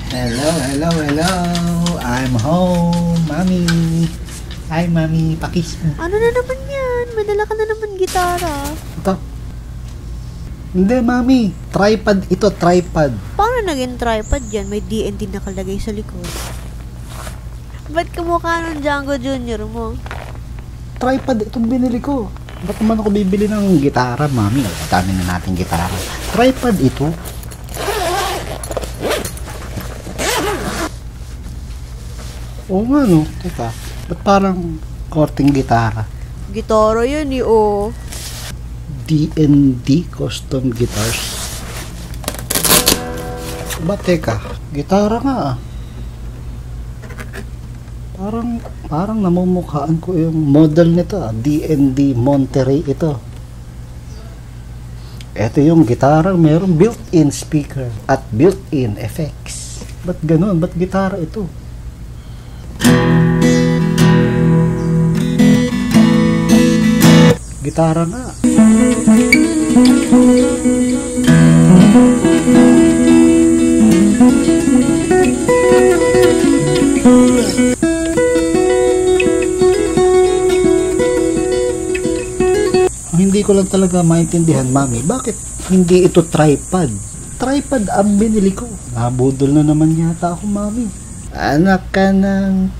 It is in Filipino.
Hello, hello, hello. I'm home, Mami. Hi, Mami. Pakis mo. Ano na naman yan? May dala ka na naman gitara. Ito. Hindi, Mami. Tripod ito, tripod. Paano naging tripod yan? May DND nakalagay sa likod. Ba't kamukha ng Django Jr. mo? Tripod itong binili ko. Ba't naman ako bibili ng gitara, Mami? Dami na natin gitara. Tripod ito. Oo nga, no? Teka. Ba't parang korting gitara? Gitara yan eh, oh. D&D Custom Guitars. Ba't teka? Gitara nga ah. Parang namumukhaan ko yung model nito ah. D&D Monterey ito. Ito yung gitara, mayroong built-in speaker at built-in effects. Ba't ganun? Ba't gitara ito? Gitara nga. Hindi ko lang talaga maintindihan, Mami, bakit hindi ito tripod? Tripod ang binili ko. Nabudol na naman yata ako, Mami. Anak ka ng